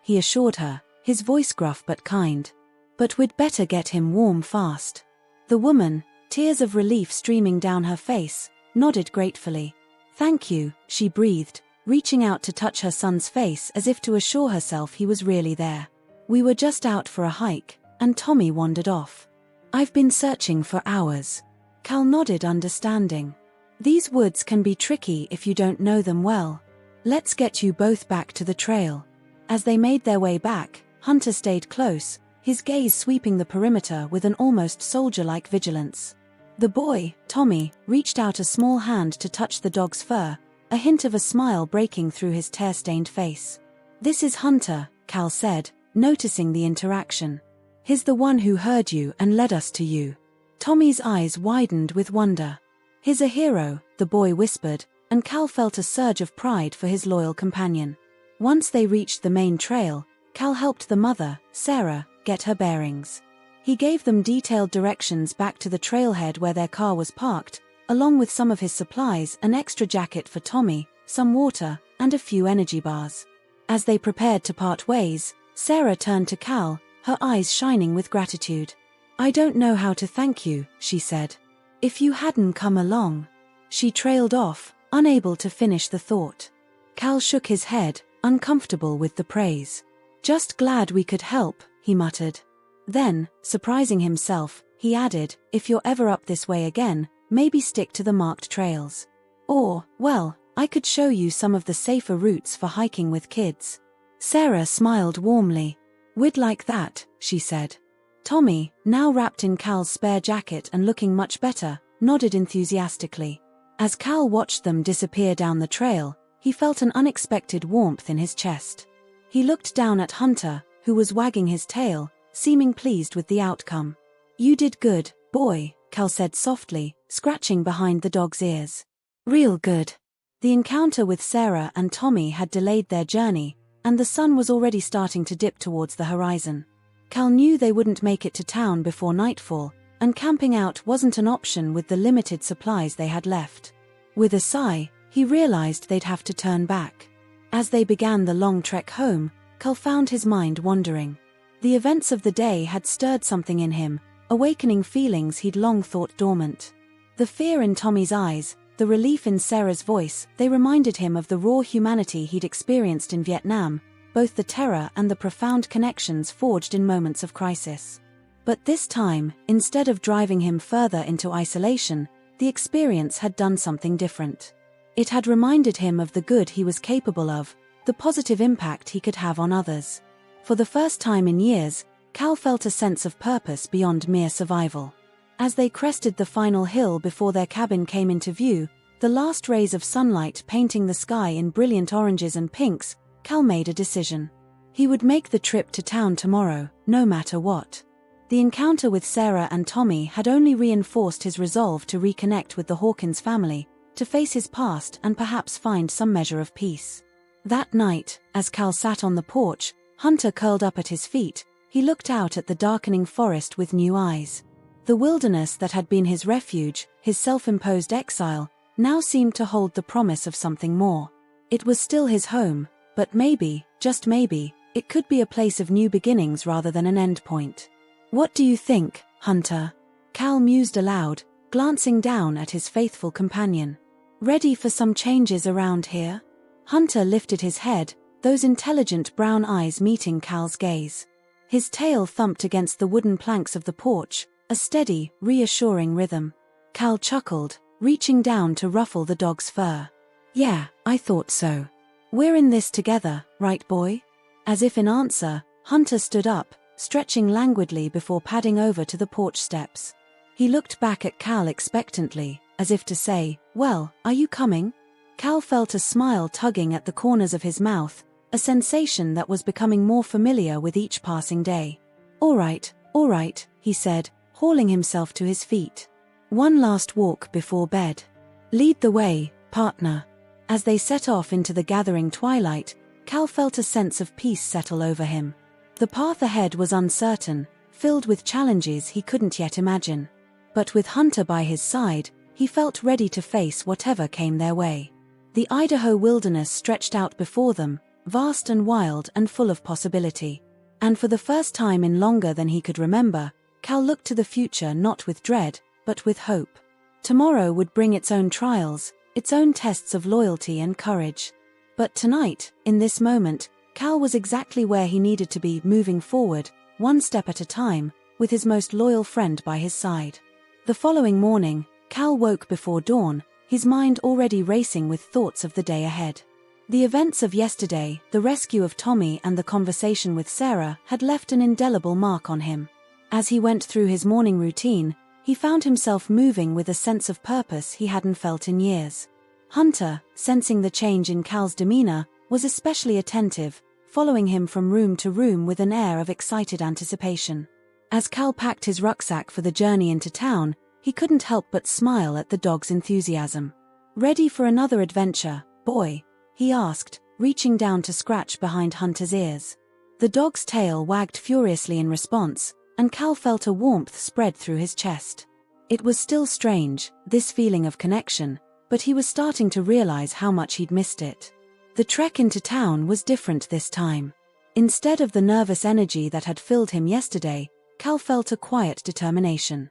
Speaker 1: he assured her, his voice gruff but kind. "But we'd better get him warm fast." The woman, tears of relief streaming down her face, nodded gratefully. "Thank you," she breathed, reaching out to touch her son's face as if to assure herself he was really there. "We were just out for a hike, and Tommy wandered off. I've been searching for hours." Cal nodded understanding. "These woods can be tricky if you don't know them well. Let's get you both back to the trail." As they made their way back, Hunter stayed close, his gaze sweeping the perimeter with an almost soldier-like vigilance. The boy, Tommy, reached out a small hand to touch the dog's fur, a hint of a smile breaking through his tear-stained face. "This is Hunter," Cal said, noticing the interaction. "He's the one who heard you and led us to you." Tommy's eyes widened with wonder. "He's a hero," the boy whispered, and Cal felt a surge of pride for his loyal companion. Once they reached the main trail, Cal helped the mother, Sarah, get her bearings. He gave them detailed directions back to the trailhead where their car was parked, along with some of his supplies, an extra jacket for Tommy, some water, and a few energy bars. As they prepared to part ways, Sarah turned to Cal, her eyes shining with gratitude. "I don't know how to thank you," she said. "If you hadn't come along." She trailed off, unable to finish the thought. Cal shook his head, uncomfortable with the praise. "Just glad we could help," he muttered. Then, surprising himself, he added, "If you're ever up this way again, maybe stick to the marked trails. Or, well, I could show you some of the safer routes for hiking with kids." Sarah smiled warmly. "We'd like that," she said. Tommy, now wrapped in Cal's spare jacket and looking much better, nodded enthusiastically. As Cal watched them disappear down the trail, he felt an unexpected warmth in his chest. He looked down at Hunter, who was wagging his tail, seeming pleased with the outcome. "You did good, boy," Cal said softly, scratching behind the dog's ears. "Real good." The encounter with Sarah and Tommy had delayed their journey, and the sun was already starting to dip towards the horizon. Cal knew they wouldn't make it to town before nightfall, and camping out wasn't an option with the limited supplies they had left. With a sigh, he realized they'd have to turn back. As they began the long trek home, Cal found his mind wandering. The events of the day had stirred something in him, awakening feelings he'd long thought dormant. The fear in Tommy's eyes, the relief in Sarah's voice, they reminded him of the raw humanity he'd experienced in Vietnam, both the terror and the profound connections forged in moments of crisis. But this time, instead of driving him further into isolation, the experience had done something different. It had reminded him of the good he was capable of, the positive impact he could have on others. For the first time in years, Cal felt a sense of purpose beyond mere survival. As they crested the final hill before their cabin came into view, the last rays of sunlight painting the sky in brilliant oranges and pinks, Cal made a decision. He would make the trip to town tomorrow, no matter what. The encounter with Sarah and Tommy had only reinforced his resolve to reconnect with the Hawkins family, to face his past and perhaps find some measure of peace. That night, as Cal sat on the porch, Hunter curled up at his feet, he looked out at the darkening forest with new eyes. The wilderness that had been his refuge, his self-imposed exile, now seemed to hold the promise of something more. It was still his home, but maybe, just maybe, it could be a place of new beginnings rather than an end point. "What do you think, Hunter?" Cal mused aloud, glancing down at his faithful companion. "Ready for some changes around here?" Hunter lifted his head, those intelligent brown eyes meeting Cal's gaze. His tail thumped against the wooden planks of the porch, a steady, reassuring rhythm. Cal chuckled, reaching down to ruffle the dog's fur. "Yeah, I thought so. We're in this together, right boy?" As if in answer, Hunter stood up, stretching languidly before padding over to the porch steps. He looked back at Cal expectantly, as if to say, "Well, are you coming?" Cal felt a smile tugging at the corners of his mouth, a sensation that was becoming more familiar with each passing day. All right," he said, hauling himself to his feet. "One last walk before bed. Lead the way, partner." As they set off into the gathering twilight, Cal felt a sense of peace settle over him. The path ahead was uncertain, filled with challenges he couldn't yet imagine. But with Hunter by his side, he felt ready to face whatever came their way. The Idaho wilderness stretched out before them, vast and wild and full of possibility. And for the first time in longer than he could remember, Cal looked to the future not with dread, but with hope. Tomorrow would bring its own trials, its own tests of loyalty and courage. But tonight, in this moment, Cal was exactly where he needed to be, moving forward, one step at a time, with his most loyal friend by his side. The following morning, Cal woke before dawn, his mind already racing with thoughts of the day ahead. The events of yesterday, the rescue of Tommy and the conversation with Sarah had left an indelible mark on him. As he went through his morning routine, he found himself moving with a sense of purpose he hadn't felt in years. Hunter, sensing the change in Cal's demeanor, was especially attentive, following him from room to room with an air of excited anticipation. As Cal packed his rucksack for the journey into town, he couldn't help but smile at the dog's enthusiasm. "Ready for another adventure, boy?" he asked, reaching down to scratch behind Hunter's ears. The dog's tail wagged furiously in response, and Cal felt a warmth spread through his chest. It was still strange, this feeling of connection, but he was starting to realize how much he'd missed it. The trek into town was different this time. Instead of the nervous energy that had filled him yesterday, Cal felt a quiet determination.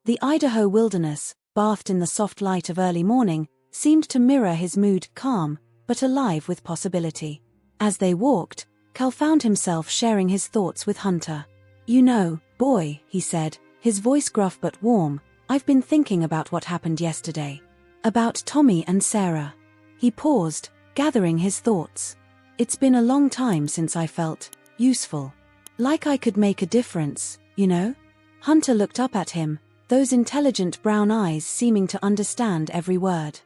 Speaker 1: The Idaho wilderness, bathed in the soft light of early morning, seemed to mirror his mood, calm, but alive with possibility. As they walked, Cal found himself sharing his thoughts with Hunter. "You know, boy," he said, his voice gruff but warm, "I've been thinking about what happened yesterday. About Tommy and Sarah." He paused, gathering his thoughts. "It's been a long time since I felt useful. Like I could make a difference, you know?" Hunter looked up at him, those intelligent brown eyes seeming to understand every word.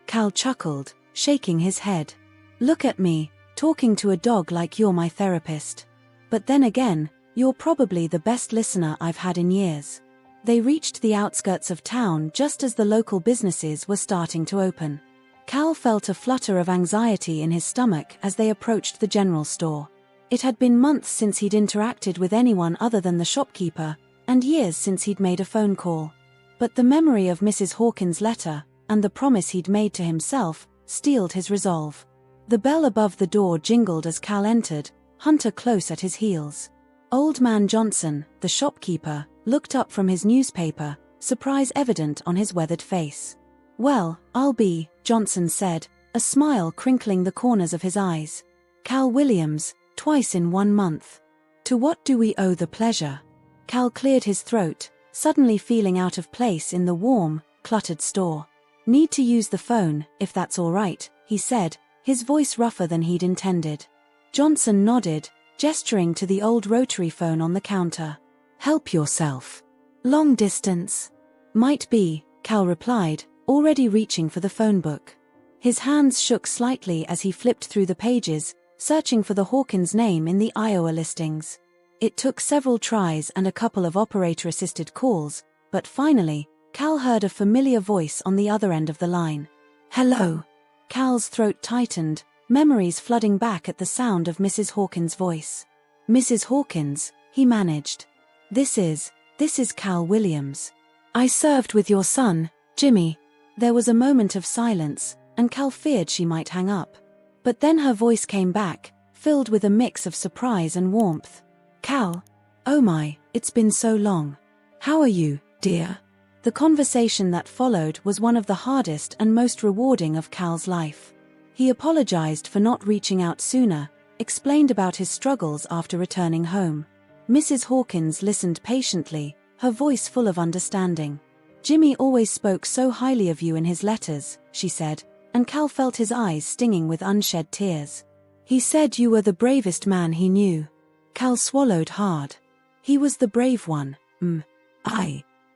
Speaker 1: Cal chuckled, shaking his head. "Look at me, talking to a dog like you're my therapist. But then again, you're probably the best listener I've had in years." They reached the outskirts of town just as the local businesses were starting to open. Cal felt a flutter of anxiety in his stomach as they approached the general store. It had been months since he'd interacted with anyone other than the shopkeeper, and years since he'd made a phone call. But the memory of Mrs. Hawkins' letter, and the promise he'd made to himself, steeled his resolve. The bell above the door jingled as Cal entered, Hunter close at his heels. Old Man Johnson, the shopkeeper, looked up from his newspaper, surprise evident on his weathered face. "Well, I'll be," Johnson said, a smile crinkling the corners of his eyes. "Cal Williams, twice in 1 month. To what do we owe the pleasure?" Cal cleared his throat, suddenly feeling out of place in the warm, cluttered store. "Need to use the phone, if that's all right," he said, his voice rougher than he'd intended. Johnson nodded, gesturing to the old rotary phone on the counter. "Help yourself. Long distance?" "Might be," Cal replied, already reaching for the phone book. His hands shook slightly as he flipped through the pages, searching for the Hawkins name in the Iowa listings. It took several tries and a couple of operator-assisted calls, but finally, Cal heard a familiar voice on the other end of the line. "Hello." Cal's throat tightened, memories flooding back at the sound of Mrs. Hawkins' voice. "Mrs. Hawkins," he managed. This is Cal Williams. "I served with your son, Jimmy." There was a moment of silence, and Cal feared she might hang up. But then her voice came back, filled with a mix of surprise and warmth. "Cal. Oh my, it's been so long. How are you, dear?" The conversation that followed was one of the hardest and most rewarding of Cal's life. He apologized for not reaching out sooner, explained about his struggles after returning home. Mrs. Hawkins listened patiently, her voice full of understanding. "Jimmy always spoke so highly of you in his letters," she said, and Cal felt his eyes stinging with unshed tears. "He said you were the bravest man he knew." Cal swallowed hard. He was the brave one.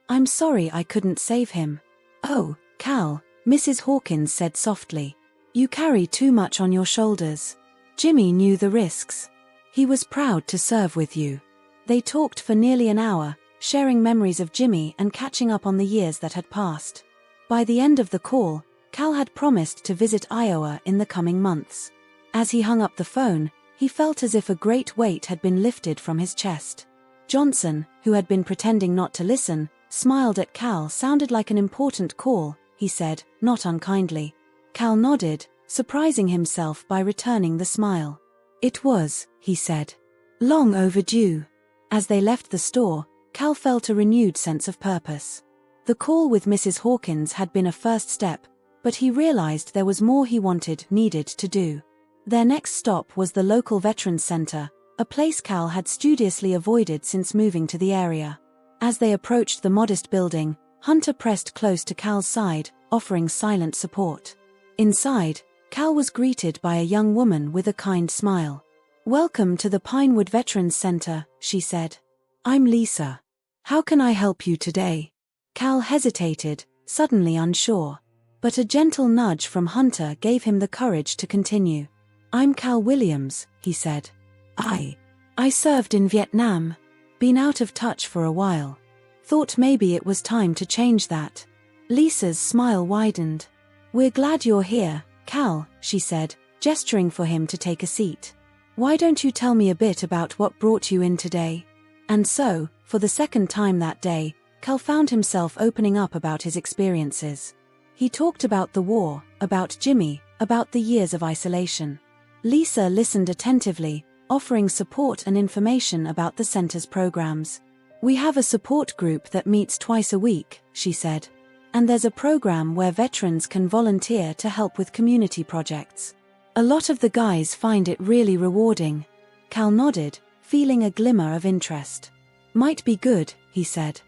Speaker 1: I'm sorry I couldn't save him." "Oh, Cal," Mrs. Hawkins said softly. "You carry too much on your shoulders. Jimmy knew the risks. He was proud to serve with you." They talked for nearly an hour, sharing memories of Jimmy and catching up on the years that had passed. By the end of the call, Cal had promised to visit Iowa in the coming months. As he hung up the phone, he felt as if a great weight had been lifted from his chest. Johnson, who had been pretending not to listen, smiled at Cal. "Sounded like an important call," he said, not unkindly. Cal nodded, surprising himself by returning the smile. "It was," he said. "Long overdue." As they left the store, Cal felt a renewed sense of purpose. The call with Mrs. Hawkins had been a first step, but he realized there was more he needed to do. Their next stop was the local Veterans Center, a place Cal had studiously avoided since moving to the area. As they approached the modest building, Hunter pressed close to Cal's side, offering silent support. Inside, Cal was greeted by a young woman with a kind smile. "Welcome to the Pinewood Veterans Center," she said. "I'm Lisa. How can I help you today?" Cal hesitated, suddenly unsure. But a gentle nudge from Hunter gave him the courage to continue. "I'm Cal Williams," he said. I served in Vietnam. Been out of touch for a while. Thought maybe it was time to change that." Lisa's smile widened. "We're glad you're here, Cal," she said, gesturing for him to take a seat. "Why don't you tell me a bit about what brought you in today?" And so, for the second time that day, Cal found himself opening up about his experiences. He talked about the war, about Jimmy, about the years of isolation. Lisa listened attentively, offering support and information about the center's programs. "We have a support group that meets twice a week," she said. "And there's a program where veterans can volunteer to help with community projects. A lot of the guys find it really rewarding." Cal nodded, feeling a glimmer of interest. "Might be good," he said.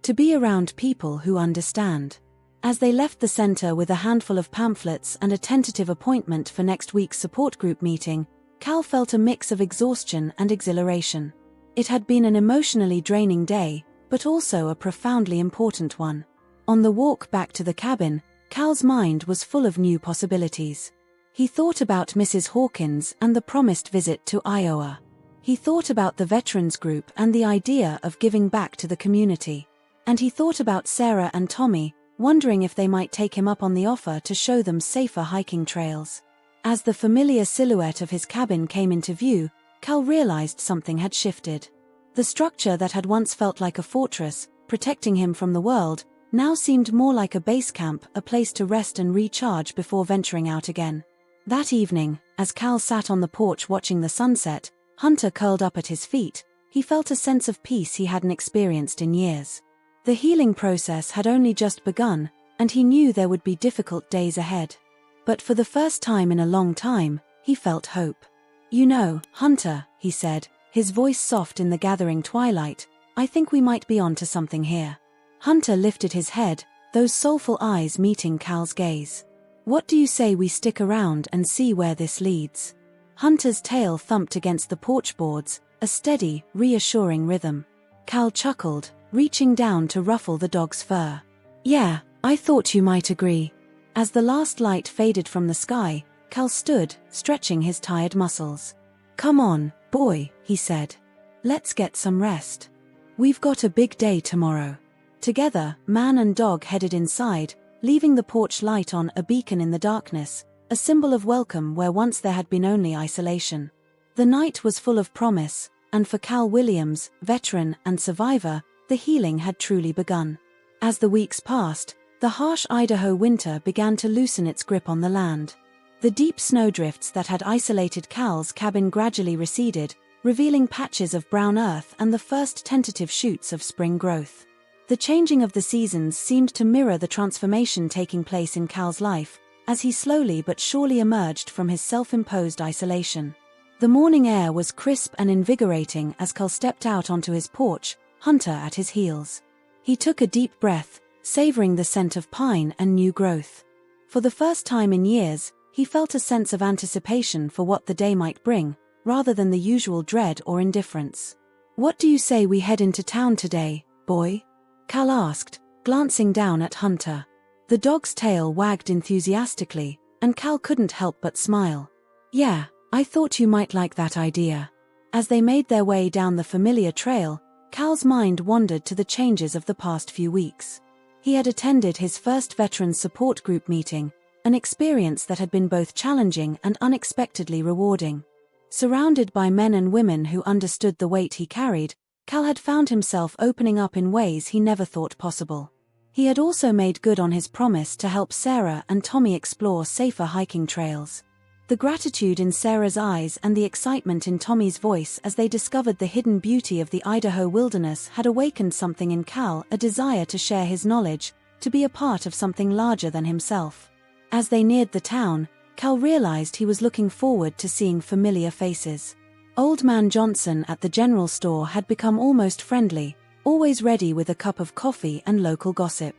Speaker 1: "To be around people who understand." As they left the center with a handful of pamphlets and a tentative appointment for next week's support group meeting, Cal felt a mix of exhaustion and exhilaration. It had been an emotionally draining day, but also a profoundly important one. On the walk back to the cabin, Cal's mind was full of new possibilities. He thought about Mrs. Hawkins and the promised visit to Iowa. He thought about the veterans group and the idea of giving back to the community. And he thought about Sarah and Tommy, wondering if they might take him up on the offer to show them safer hiking trails. As the familiar silhouette of his cabin came into view, Cal realized something had shifted. The structure that had once felt like a fortress, protecting him from the world, now seemed more like a base camp, a place to rest and recharge before venturing out again. That evening, as Cal sat on the porch watching the sunset, Hunter curled up at his feet, he felt a sense of peace he hadn't experienced in years. The healing process had only just begun, and he knew there would be difficult days ahead. But for the first time in a long time, he felt hope. "You know, Hunter," he said, his voice soft in the gathering twilight, "I think we might be onto something here." Hunter lifted his head, those soulful eyes meeting Cal's gaze. "What do you say we stick around and see where this leads?" Hunter's tail thumped against the porch boards, a steady, reassuring rhythm. Cal chuckled, reaching down to ruffle the dog's fur. "Yeah, I thought you might agree." As the last light faded from the sky, Cal stood, stretching his tired muscles. "Come on, boy," he said. Let's get some rest. We've got a big day tomorrow. Together, man and dog headed inside, leaving the porch light on, a beacon in the darkness, a symbol of welcome where once there had been only isolation. The night was full of promise, and for Cal Williams, veteran and survivor, the healing had truly begun. As the weeks passed, the harsh Idaho winter began to loosen its grip on the land. The deep snowdrifts that had isolated Cal's cabin gradually receded, revealing patches of brown earth and the first tentative shoots of spring growth. The changing of the seasons seemed to mirror the transformation taking place in Cal's life, as he slowly but surely emerged from his self-imposed isolation. The morning air was crisp and invigorating as Cal stepped out onto his porch, Hunter at his heels. He took a deep breath, savoring the scent of pine and new growth. For the first time in years, he felt a sense of anticipation for what the day might bring, rather than the usual dread or indifference. "What do you say we head into town today, boy?" Cal asked, glancing down at Hunter. The dog's tail wagged enthusiastically, and Cal couldn't help but smile. "Yeah, I thought you might like that idea." As they made their way down the familiar trail, Cal's mind wandered to the changes of the past few weeks. He had attended his first Veterans Support Group meeting, an experience that had been both challenging and unexpectedly rewarding. Surrounded by men and women who understood the weight he carried, Cal had found himself opening up in ways he never thought possible. He had also made good on his promise to help Sarah and Tommy explore safer hiking trails. The gratitude in Sarah's eyes and the excitement in Tommy's voice as they discovered the hidden beauty of the Idaho wilderness had awakened something in Cal, a desire to share his knowledge, to be a part of something larger than himself. As they neared the town, Cal realized he was looking forward to seeing familiar faces. Old Man Johnson at the general store had become almost friendly, always ready with a cup of coffee and local gossip.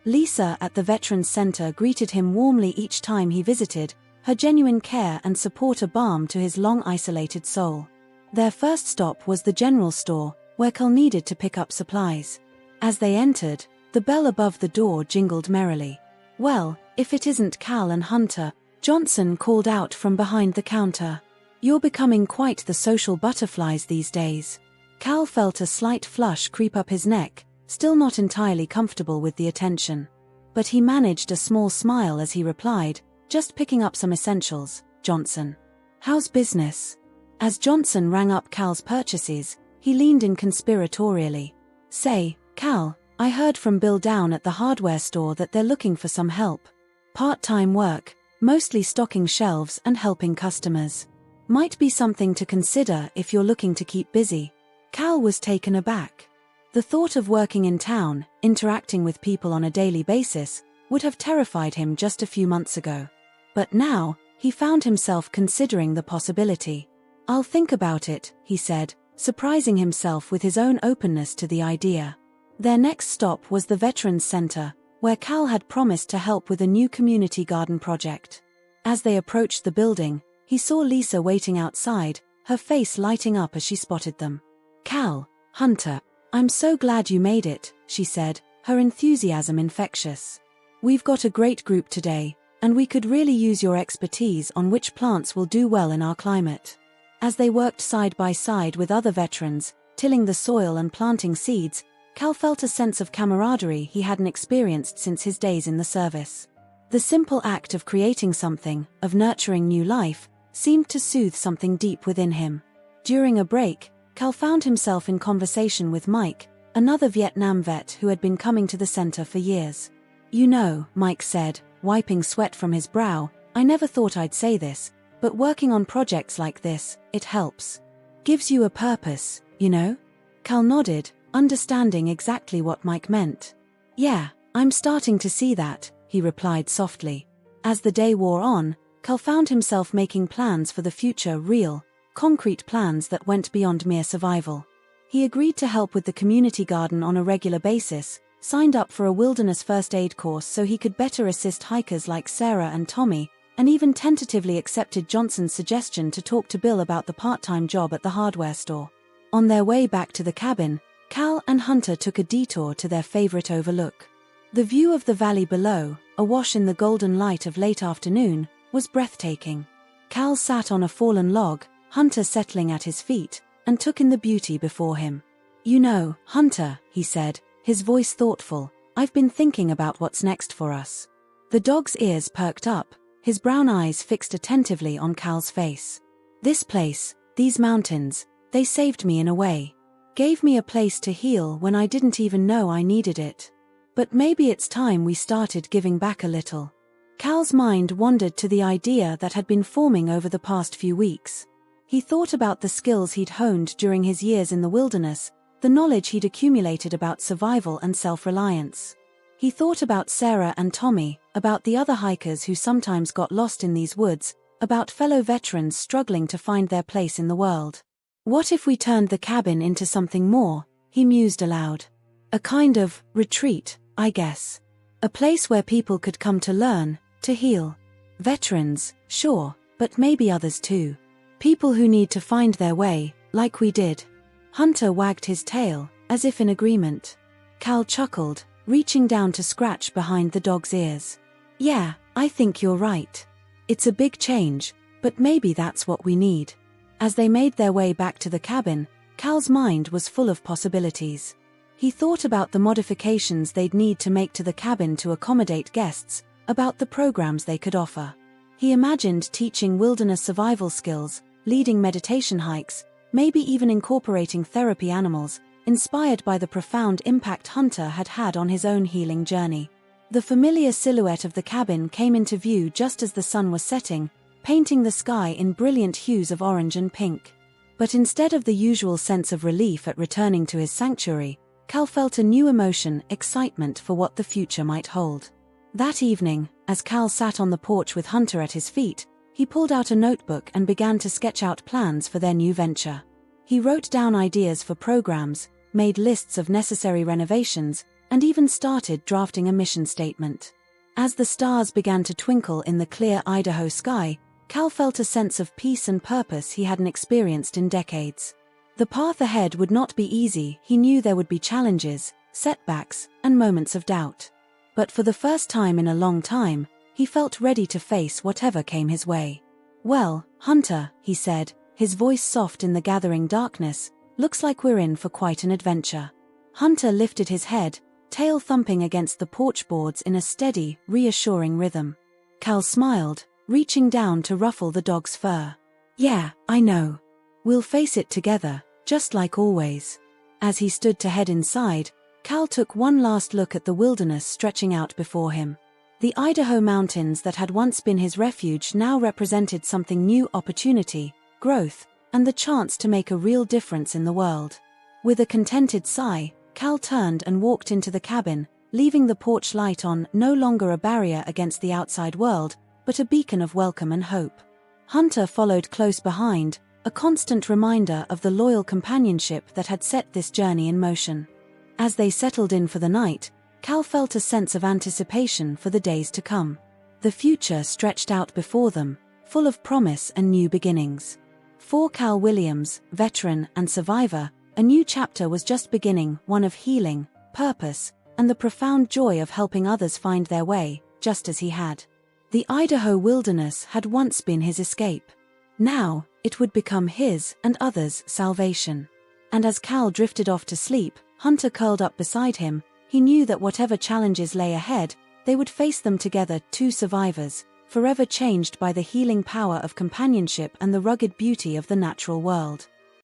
Speaker 1: Lisa at the Veterans Center greeted him warmly each time he visited, her genuine care and support a balm to his long-isolated soul. Their first stop was the general store, where Cal needed to pick up supplies. As they entered, the bell above the door jingled merrily. "Well, if it isn't Cal and Hunter," Johnson called out from behind the counter. "You're becoming quite the social butterflies these days." Cal felt a slight flush creep up his neck, still not entirely comfortable with the attention. But he managed a small smile as he replied, "Just picking up some essentials, Johnson. How's business?" As Johnson rang up Cal's purchases, he leaned in conspiratorially. "Say, Cal, I heard from Bill down at the hardware store that they're looking for some help. Part-time work, mostly stocking shelves and helping customers. Might be something to consider if you're looking to keep busy." Cal was taken aback. The thought of working in town, interacting with people on a daily basis, would have terrified him just a few months ago. But now, he found himself considering the possibility. "I'll think about it," he said, surprising himself with his own openness to the idea. Their next stop was the Veterans Center, where Cal had promised to help with a new community garden project. As they approached the building, he saw Lisa waiting outside, her face lighting up as she spotted them. "Cal, Hunter, I'm so glad you made it," she said, her enthusiasm infectious. "We've got a great group today, and we could really use your expertise on which plants will do well in our climate." As they worked side by side with other veterans, tilling the soil and planting seeds, Cal felt a sense of camaraderie he hadn't experienced since his days in the service. The simple act of creating something, of nurturing new life, seemed to soothe something deep within him. During a break, Cal found himself in conversation with Mike, another Vietnam vet who had been coming to the center for years. "You know," Mike said, wiping sweat from his brow, "I never thought I'd say this, but working on projects like this, it helps. Gives you a purpose, you know?" Cal nodded, understanding exactly what Mike meant. "Yeah, I'm starting to see that," he replied softly. As the day wore on, Cal found himself making plans for the future, real, concrete plans that went beyond mere survival. He agreed to help with the community garden on a regular basis, signed up for a wilderness first aid course so he could better assist hikers like Sarah and Tommy, and even tentatively accepted Johnson's suggestion to talk to Bill about the part-time job at the hardware store. On their way back to the cabin, Cal and Hunter took a detour to their favorite overlook. The view of the valley below, awash in the golden light of late afternoon, was breathtaking. Cal sat on a fallen log, Hunter settling at his feet, and took in the beauty before him. "You know, Hunter," he said, his voice thoughtful, "I've been thinking about what's next for us." The dog's ears perked up, his brown eyes fixed attentively on Cal's face. "This place, these mountains, they saved me in a way. Gave me a place to heal when I didn't even know I needed it. But maybe it's time we started giving back a little." Cal's mind wandered to the idea that had been forming over the past few weeks. He thought about the skills he'd honed during his years in the wilderness, the knowledge he'd accumulated about survival and self-reliance. He thought about Sarah and Tommy, about the other hikers who sometimes got lost in these woods, about fellow veterans struggling to find their place in the world. What if we turned the cabin into something more? He mused aloud. A kind of retreat, I guess. A place where people could come to learn, to heal. Veterans, sure, but maybe others too. People who need to find their way, like we did. Hunter wagged his tail, as if in agreement. Cal chuckled, reaching down to scratch behind the dog's ears. "Yeah, I think you're right. It's a big change, but maybe that's what we need." As they made their way back to the cabin, Cal's mind was full of possibilities. He thought about the modifications they'd need to make to the cabin to accommodate guests, about the programs they could offer. He imagined teaching wilderness survival skills, leading meditation hikes, maybe even incorporating therapy animals, inspired by the profound impact Hunter had had on his own healing journey. The familiar silhouette of the cabin came into view just as the sun was setting, painting the sky in brilliant hues of orange and pink. But instead of the usual sense of relief at returning to his sanctuary, Cal felt a new emotion, excitement for what the future might hold. That evening, as Cal sat on the porch with Hunter at his feet, he pulled out a notebook and began to sketch out plans for their new venture. He wrote down ideas for programs, made lists of necessary renovations, and even started drafting a mission statement. As the stars began to twinkle in the clear Idaho sky, Cal felt a sense of peace and purpose he hadn't experienced in decades. The path ahead would not be easy. He knew there would be challenges, setbacks, and moments of doubt. But for the first time in a long time, he felt ready to face whatever came his way. "Well, Hunter," he said, his voice soft in the gathering darkness, "looks like we're in for quite an adventure." Hunter lifted his head, tail thumping against the porch boards in a steady, reassuring rhythm. Cal smiled, reaching down to ruffle the dog's fur. "Yeah, I know. We'll face it together, just like always." As he stood to head inside, Cal took one last look at the wilderness stretching out before him. The Idaho mountains that had once been his refuge now represented something new: opportunity, growth, and the chance to make a real difference in the world. With a contented sigh, Cal turned and walked into the cabin, leaving the porch light on, no longer a barrier against the outside world, but a beacon of welcome and hope. Hunter followed close behind, a constant reminder of the loyal companionship that had set this journey in motion. As they settled in for the night, Cal felt a sense of anticipation for the days to come. The future stretched out before them, full of promise and new beginnings. For Cal Williams, veteran and survivor, a new chapter was just beginning, one of healing, purpose, and the profound joy of helping others find their way, just as he had. The Idaho wilderness had once been his escape. Now, it would become his and others' salvation. And as Cal drifted off to sleep, Hunter curled up beside him. He knew that whatever challenges lay ahead, they would face them together, two survivors, forever changed by the healing power of companionship and the rugged beauty of the natural world.